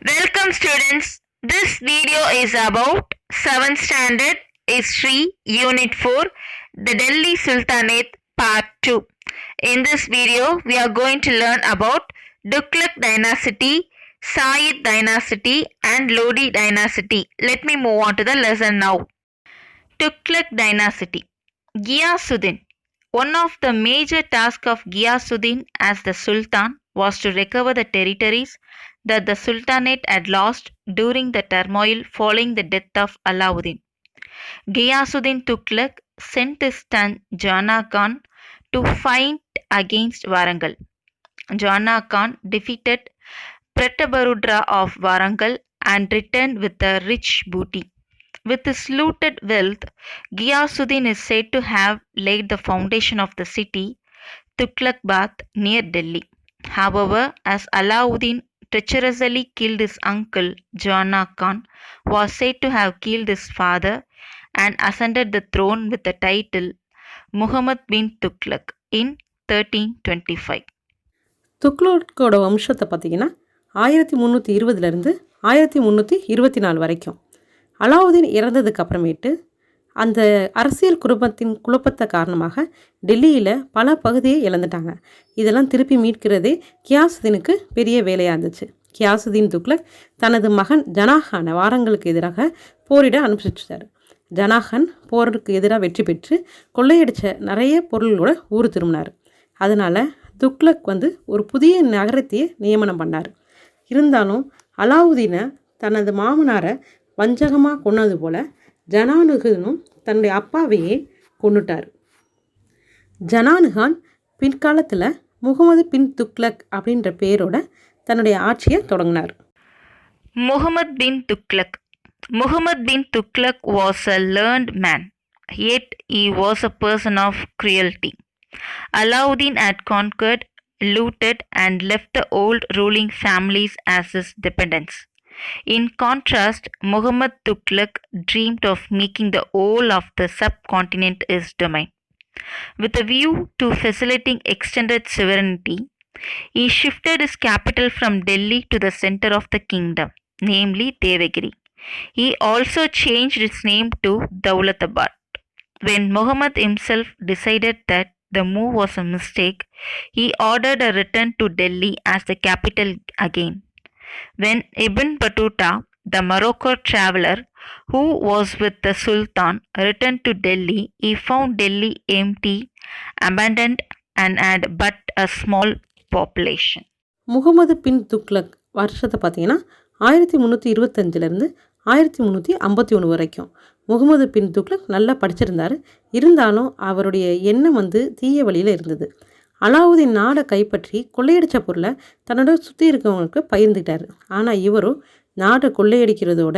Welcome students. This video is about 7th standard history unit 4 the Delhi Sultanate part 2. In this video we are going to learn about Tughlaq dynasty, Sayyid dynasty and Lodi dynasty. Let me move on to the lesson now. Tughlaq dynasty. Ghiyasuddin. One of the major tasks of Ghiyasuddin as the Sultan was to recover the territories that the Sultanate had lost during the turmoil following the death of Alauddin. Ghiyasuddin Tughlaq sent his son Jana Khan to fight against Warangal. Jana Khan defeated Prataparudra of Warangal and returned with a rich booty. With his looted wealth, Ghiyasuddin is said to have laid the foundation of the city Tughlaqabad near Delhi. However, as Alauddin treacherously killed his uncle Jana Khan, was said to have killed his father and ascended the throne with the title Muhammad bin Tughlaq in 1325. துக்ளக்கோட வம்சத்தை பார்த்திங்கன்னா 1320லேருந்து 1324 வரைக்கும். அலாவுதீன் இறந்ததுக்கு அப்புறமேட்டு அந்த அரசியல் குழப்பத்தை காரணமாக டெல்லியில் பல பகுதியை இழந்துட்டாங்க. இதெல்லாம் திருப்பி மீட்கிறதே கியாசுதீனுக்கு பெரிய வேலையாக இருந்துச்சு. கியாசுதீன் துக்ளக் தனது மகன் ஜனாஹானை வாரங்களுக்கு எதிராக போரிட அனுப்பிச்சிட்டார். ஜனாஹான் போருக்கு எதிராக வெற்றி பெற்று கொள்ளையடித்த நிறைய பொருள்களோட ஊர் திரும்பினார். அதனால் துக்ளக் ஒரு புதிய நகரத்தையே நியமனம் பண்ணார். இருந்தாலும் அலாவுதீனை தனது மாமனாரை வஞ்சகமாக கொன்னது போல் ஜனானுகனும் தன்னுடைய அப்பாவையே கொன்னுட்டார். ஜனானுகான் பிற்காலத்தில் முகமது பின் துக்ளக் அப்படின்ற பேரோட தன்னுடைய ஆட்சியை தொடங்கினார். Muhammad bin Tughlaq. Muhammad bin Tughlaq was a learned man, yet he was a person of cruelty. Alauddin had conquered, looted, and left the old ruling families as his dependents. In contrast, Muhammad Tughlaq dreamed of making the whole of the subcontinent his domain. With a view to facilitating extended sovereignty, he shifted his capital from Delhi to the center of the kingdom, namely Devagiri. He also changed its name to Daulatabad. When Muhammad himself decided that the move was a mistake, he ordered a return to Delhi as the capital again. When Ibn Battuta, the Morocco traveler who was with the Sultan, returned to Delhi, he found Delhi empty, abandoned, and had but a small population. Mohammed பின் துக்ளக் வருஷத்தை பார்த்தீங்கன்னா 1325லேருந்து 1351 வரைக்கும். முகமது பின் துக்ளக் நல்லா படிச்சிருந்தார். இருந்தாலும் அவருடைய எண்ணம் தீய வழியில் இருந்தது. அலாவுதீன் நாடை கைப்பற்றி கொள்ளையடித்த பொருளை தன்னோட சுற்றி இருக்கவங்களுக்கு பகிர்ந்துட்டார். ஆனால் இவரும் நாடை கொள்ளையடிக்கிறதோட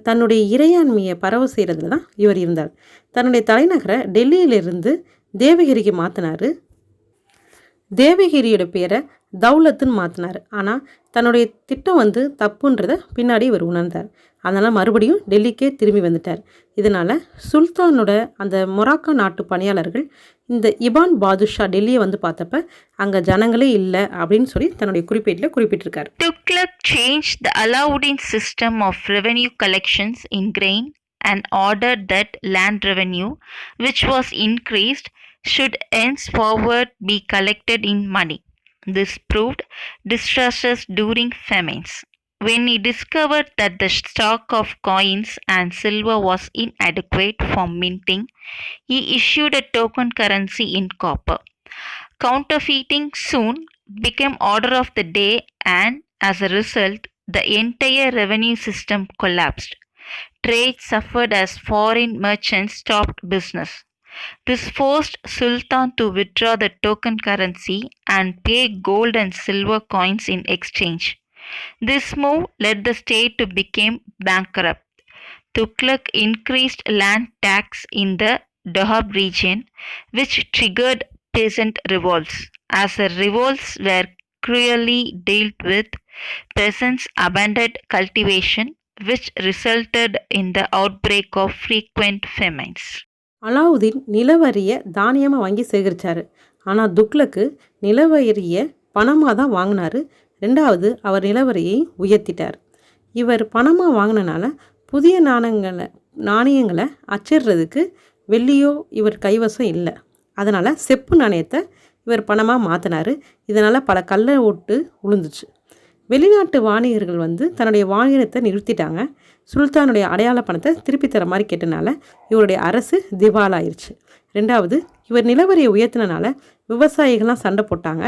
தன்னுடைய இறையாண்மையை பரவ செய்கிறதுல தான் இவர் இருந்தார். தன்னுடைய தலைநகரை டெல்லியிலிருந்து தேவகிரிக்கு மாற்றினார். தேவகிரியோட பேரை தௌலத்துன்னு மாற்றினார். ஆனால் தன்னுடைய திட்டம் தப்புன்றதை பின்னாடி இவர் உணர்ந்தார். அதனால் மறுபடியும் டெல்லிக்கே திரும்பி வந்துட்டார். இதனால் சுல்தானோட அந்த மொராக்கோ நாட்டு பணியாளர்கள் இந்த இபான் பாதுஷா டெல்லியை பார்த்தப்ப அங்கே ஜனங்களே இல்லை அப்படின்னு சொல்லி தன்னுடைய குறிப்பேட்டில் குறிப்பிட்டிருக்கார். Tughlaq changed the Alauddin system of revenue collections in grain and ordered that land revenue, which was increased, should henceforward be collected in money. This proved disastrous during famines. When he discovered that the stock of coins and silver was inadequate for minting, he issued a token currency in copper. Counterfeiting soon became order of the day, and as a result, the entire revenue system collapsed. Trade suffered as foreign merchants stopped business. This forced Sultan to withdraw the token currency and pay gold and silver coins in exchange. This move led the state to become bankrupt. Tughlaq increased land tax in the Doab region, which triggered peasant revolts. As the revolts were cruelly dealt with, peasants abandoned cultivation, which resulted in the outbreak of frequent famines. Alauddin நிலவரியை தானியமாக வாங்கி சேகரித்தார். ஆனால் துக்ளக்கு நிலவரியை பணமாக தான் வாங்கினார். ரெண்டாவது அவர் நிலவரையை உயர்த்திட்டார். இவர் பணமாக வாங்கினனால புதிய நாணயங்களை அச்சிடுறதுக்கு வெள்ளியோ இவர் கைவசம் இல்லை. அதனால் செப்பு நாணயத்தை இவர் பணமாக மாற்றினார். இதனால் பல கள்ள ஓட்டு உளுந்துச்சு. வெளிநாட்டு வாணிகர்கள் தன்னுடைய வாணிகத்தை நிறுத்திட்டாங்க. சுல்தானுடைய அடையாள பணத்தை திருப்பி தர மாதிரி கேட்டனால இவருடைய அரசு திவாலாயிருச்சு. ரெண்டாவது, இவர் நிலவரியை உயர்த்தினால விவசாயிகள்லாம் சண்டை போட்டாங்க.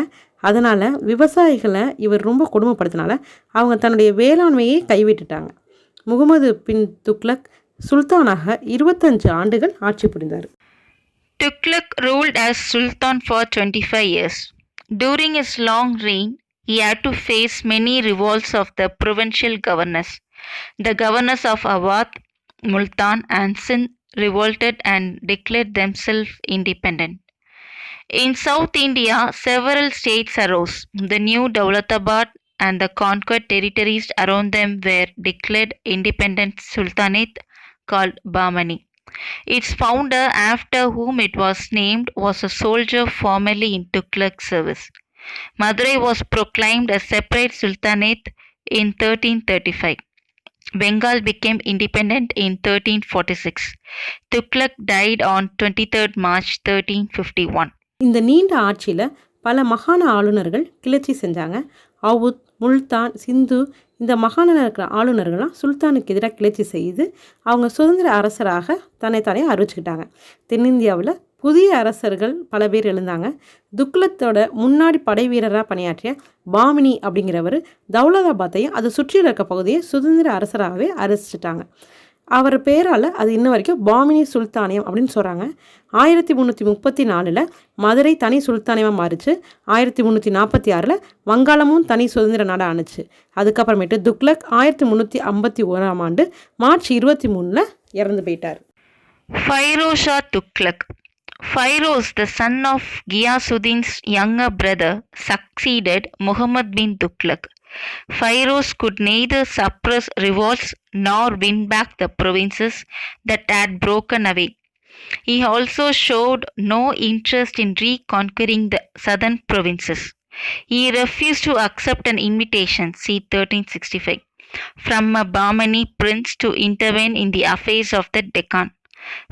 அதனால் விவசாயிகளை இவர் ரொம்ப கொடுமைப்படுத்தினால அவங்க தன்னுடைய வேளாண்மையை கைவிட்டுட்டாங்க. முகமது பின் துக்ளக் சுல்தானாக 25 ஆண்டுகள் ஆட்சி புரிந்தார். Tughlaq ruled as Sultan for 25 years. During his long reign, he had to face many revolts of the provincial governors. The governors of Awadh, Multan, and Sindh revolted and declared themselves independent. In South India, several states arose. The new Daulatabad and the conquered territories around them were declared independent sultanate called Bahmani. Its founder, after whom it was named, was a soldier formerly in Tughlaq's service. Madurai was proclaimed a separate sultanate in 1335. Bengal became independent in 1346. Tughlaq died on 23rd March 1351. இந்த நீண்ட ஆட்சியில் பல மாகாண ஆளுநர்கள் கிளர்ச்சி செஞ்சாங்க. அவுத், முல்தான், சிந்து இந்த மாகாணத்தில் இருக்கிற ஆளுநர்கள்லாம் சுல்தானுக்கு எதிராக கிளர்ச்சி செய்து அவங்க சுதந்திர அரசராக தன்னைத்தானே அறிவிச்சுக்கிட்டாங்க. தென்னிந்தியாவில் புதிய அரசர்கள் பல பேர் எழுந்தாங்க. துக்ளத்தோட முன்னாடி படை வீரராக பணியாற்றிய பாமினி அப்படிங்கிறவர் தௌலதாபாத்தையும் அதை சுற்றியில் இருக்க பகுதியை சுதந்திர அரசராகவே அறிவிச்சிட்டாங்க. அவர் பேரால் அது இன்ன வரைக்கும் பாமினி சுல்தானியம் அப்படின்னு சொல்கிறாங்க. 1334 மதுரை தனி சுல்தானியமாக மாறிச்சு. 1346 வங்காளமும் தனி சுதந்திர நாடாக ஆணுச்சு. அதுக்கப்புறமேட்டு துக்ளக் 1351 மார்ச் 23 இறந்து போயிட்டார். Firoz Shah Tughlaq. Firoz, the son of Ghiyasuddin's younger brother, succeeded Muhammad bin Tughlaq. Firoz could neither suppress revolts nor win back the provinces that had broken away. He also showed no interest in reconquering the southern provinces. He refused to accept an invitation, see 1365, from a Bahmani prince to intervene in the affairs of the Deccan.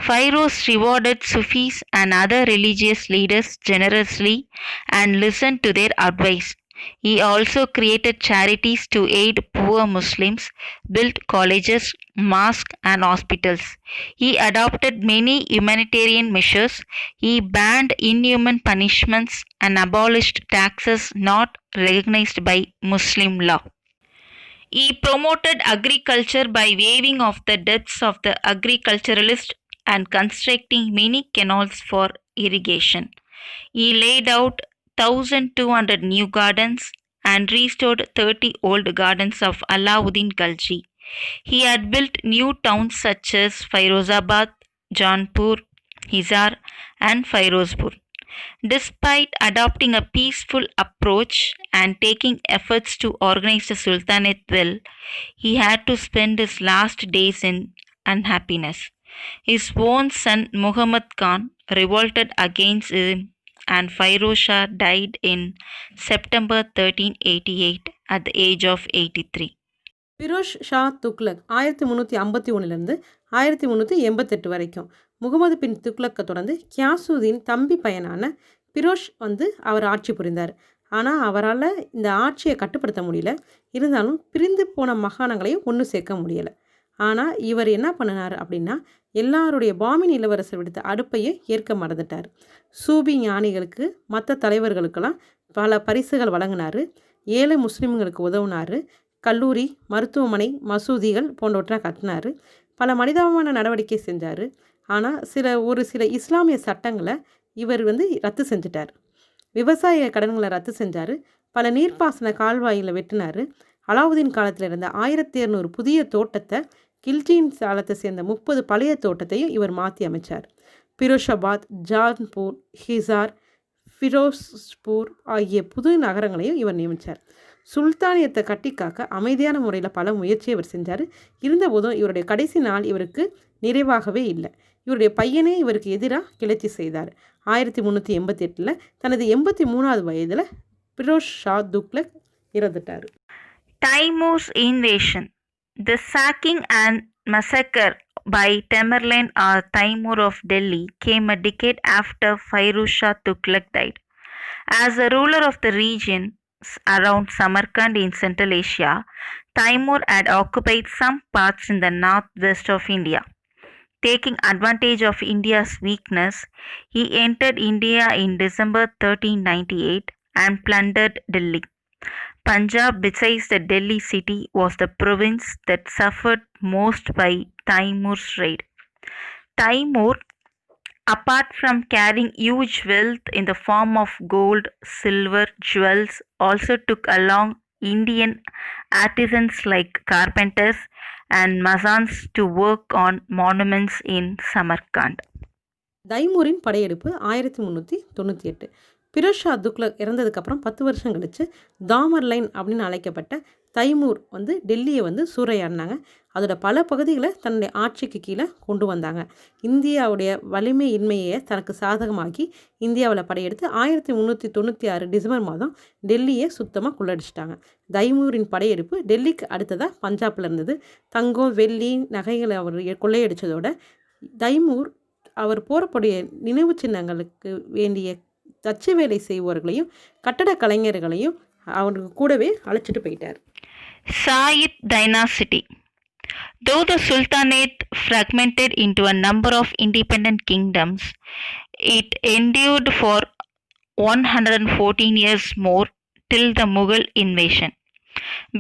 Firoz rewarded Sufis and other religious leaders generously and listened to their advice. He also created charities to aid poor Muslims, built colleges, mosques, and hospitals. He adopted many humanitarian measures. He banned inhuman punishments and abolished taxes not recognized by Muslim law. He promoted agriculture by waiving off the debts of the agriculturalists and constructing many canals for irrigation. He laid out 1,200 new gardens and restored 30 old gardens of Alauddin Khalji. He had built new towns such as Firozabad, Jaunpur, Hisar, and Firozpur. Despite adopting a peaceful approach and taking efforts to organize the Sultanate well, he had to spend his last days in unhappiness. His own son Muhammad Khan revolted against him, and Firoz Shah died in September 1388 at the age of 83. Firoz Shah Tughlaq 1351 1388 வரைக்கும் முகமது பின் துக்ளக்கை தொடர்ந்து கியாசுதீன் தம்பி பையனான ஃபிரோஸ் அவர் ஆட்சி புரிந்தார். ஆனால் அவரால் இந்த ஆட்சியை கட்டுப்படுத்த முடியல. இருந்தாலும் பிரிந்து போன மாகாணங்களையும் ஒன்று சேர்க்க முடியலை. ஆனால் இவர் என்ன பண்ணினார் அப்படின்னா, எல்லாருடைய பாமினி இளவரசர் விடுத்த அடுப்பையே ஏற்க மறந்துட்டார். சூபி ஞானிகளுக்கு மற்ற தலைவர்களுக்கெல்லாம் பல பரிசுகள் வழங்கினார். ஏழை முஸ்லீம்களுக்கு உதவுனார். கல்லூரி, மருத்துவமனை, மசூதிகள் போன்றவற்றை கட்டினார். பல மனிதாபமான நடவடிக்கை செஞ்சார். ஆனால் ஒரு சில இஸ்லாமிய சட்டங்களை இவர் ரத்து செஞ்சிட்டார். விவசாய கடன்களை ரத்து செஞ்சார். பல நீர்ப்பாசன கால்வாயில் வெட்டினார். அலாவுதீன் காலத்தில் இருந்த 1200 புதிய தோட்டத்தை, கில்ஜியின் காலத்தை சேர்ந்த 30 பழைய தோட்டத்தையும் இவர் மாற்றி அமைச்சார். ஃபிரோஷாபாத், ஜான்பூர், ஹிசார், ஃபிரோஸ்பூர் ஆகிய புது நகரங்களையும் இவர் நியமித்தார். சுல்தானியத்தை கட்டி காக்க அமைதியான முறையில் பல முயற்சியை இவர் செஞ்சார். இருந்தபோதும் இவருடைய கடைசி நாள் இவருக்கு நிறைவாகவே இல்லை. இவருடைய பையனே இவருக்கு எதிராக கிளர்ச்சி செய்தார். 1388 தனது 83வது வயதில் ஃபிரோஸ் ஷா துக்ளக் இறந்துட்டார். Taimur's invasion. The sacking and massacre by Tamerlane or Taimur of Delhi came a decade after Firuz Shah Tughlaq died. As a ruler of the regions around Samarkand in Central Asia, Taimur had occupied some parts in the northwest of India. Taking advantage of India's weakness, he entered India in December 1398 and plundered Delhi. Punjab, besides the Delhi city, was the province that suffered most by Taimur's raid. Taimur, apart from carrying huge wealth in the form of gold, silver, jewels, also took along Indian artisans like carpenters and masons to work on monuments in Samarkand. தைமூரின் படையெடுப்பு 1398. ஃபிரோஸ் ஷா துக்ளக் இறந்ததுக்கப்புறம் 10 வருஷம் கழித்து தாமர்லைன் அப்படின்னு அழைக்கப்பட்ட Timur டெல்லியை சூறையாடினாங்க. அதோட பல பகுதிகளை தன்னுடைய ஆட்சிக்கு கீழே கொண்டு வந்தாங்க. இந்தியாவுடைய வலிமை இன்மையை தனக்கு சாதகமாக்கி இந்தியாவில் படையெடுத்து 1396 டிசம்பர் மாதம் டெல்லியை சுத்தமாக கொள்ளடிச்சிட்டாங்க. தைமூரின் படையெடுப்பு டெல்லிக்கு அடுத்ததாக பஞ்சாபில் இருந்தது. தங்கம், வெள்ளி, நகைகளை அவர் கொள்ளையடித்ததோட தைமூர் அவர் போறக்கூடிய நினைவு சின்னங்களுக்கு வேண்டிய தச்சு வேலை செய்வோர்களையும் கட்டட கலைஞர்களையும் அவருக்கு கூடவே அழைச்சிட்டு போயிட்டார். Sayyid Dynasty. Though the Sultanate fragmented into a number of independent kingdoms, it endured for 114 years more till the Mughal invasion.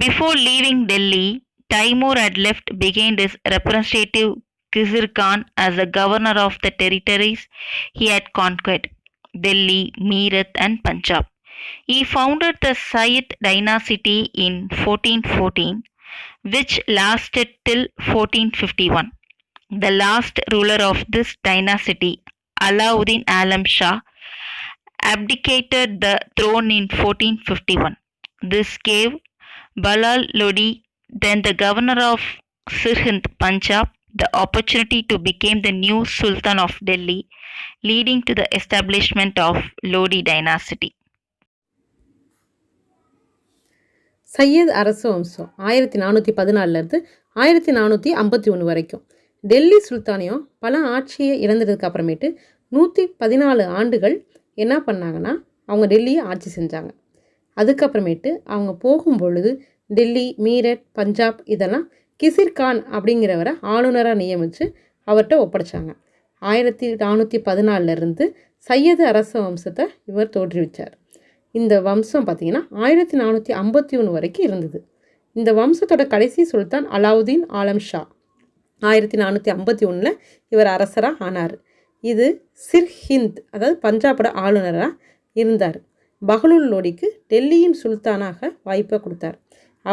Before leaving Delhi, Taimur had left behind his representative Khizr Khan as the governor of the territories he had conquered, Delhi, Meerut and Punjab. He founded the Sayyid dynasty in 1414, which lasted till 1451. The last ruler of this dynasty, Alauddin Alam Shah, abdicated the throne in 1451. This gave Balal Lodi, then the governor of Sirhind, Punjab, the opportunity to become the new Sultan of Delhi, leading to the establishment of Lodi dynasty. Syed அரச வம்சம் 1414 1451 வரைக்கும். டெல்லி சுல்தானியம் பல ஆட்சியை இழந்ததுக்கு அப்புறமேட்டு 114 ஆண்டுகள் என்ன பண்ணாங்கன்னா அவங்க டெல்லியை ஆட்சி செஞ்சாங்க. அதுக்கப்புறமேட்டு அவங்க போகும்பொழுது டெல்லி, மீரட், பஞ்சாப் இதெல்லாம் கிசிர் கான் அப்படிங்கிறவரை ஆளுநராக நியமித்து அவர்கிட்ட ஒப்படைச்சாங்க. 1414 சையது அரச வம்சத்தை இவர் தோற்றுவிச்சார். இந்த வம்சம் பார்த்திங்கன்னா 1451 வரைக்கும் இருந்தது. இந்த வம்சத்தோட கடைசி சுல்தான் அலாவுதீன் ஆலம் ஷா. 1451 இவர் அரசராக ஆனார். இது சிர்ஹிந்த் அதாவது பஞ்சாபோட ஆளுநராக இருந்தார். பஹ்லுல் லோடிக்கு டெல்லியின் சுல்தானாக வாய்ப்பை கொடுத்தார்.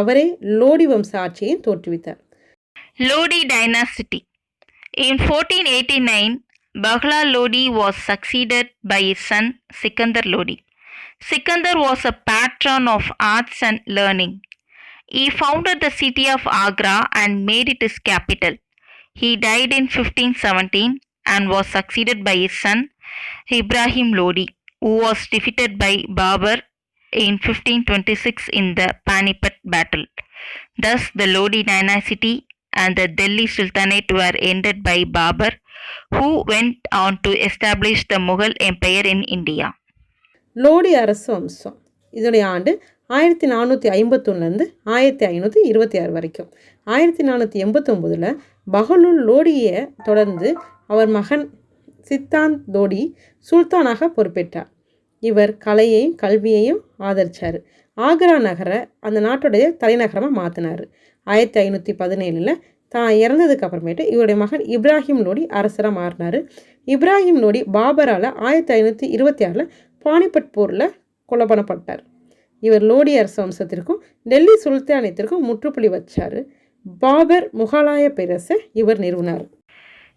அவரே லோடி வம்ச ஆட்சியை தோற்றுவித்தார். Lodi dynasty. In 1489, Bahla Lodi was succeeded by his son Sikandar Lodi. Sikandar was a patron of arts and learning. He founded the city of Agra and made it his capital. He died in 1517 and was succeeded by his son Ibrahim Lodi, who was defeated by Babur in 1526 in the Panipat battle. Thus, the Lodi dynasty and the Delhi Sultanate were ended by Babur, who went on to establish the Mughal Empire in India. Lodi அரச வம்சம் இதனுடைய ஆண்டு 1451 1526 வரைக்கும். 1489 பஹலுல் லோடியை தொடர்ந்து அவர் மகன் சித்தாந்த் லோடி சுல்தானாக பொறுப்பேற்றார். இவர் கலையையும் கல்வியையும் ஆதரித்தார். ஆக்ரா நகரை அந்த நாட்டுடைய தலைநகரமாக மாற்றினார். 1517 தான் இறந்ததுக்கு அப்புறமேட்டு இவருடைய மகன் இப்ராஹிம் லோடி அரசராக மாறினார். இப்ராஹிம் லோடி பாபரால் 1526 பானிபட் போரில் கொலை பண்ணப்பட்டார். இவர் லோடி அரச வம்சத்திற்கும் டெல்லி சுல்தானியத்திற்கும் முற்றுப்புள்ளி வச்சார். பாபர் முகலாய பேரரசை இவர் நிறுவினார்.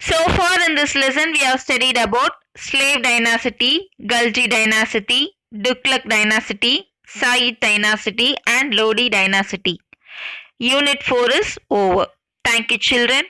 So far in this lesson we have studied about slave dynasty, Ghalji dynasty, Tughlaq dynasty, Sayyid dynasty and Lodi dynasty. Unit 4 is over. Thank you children.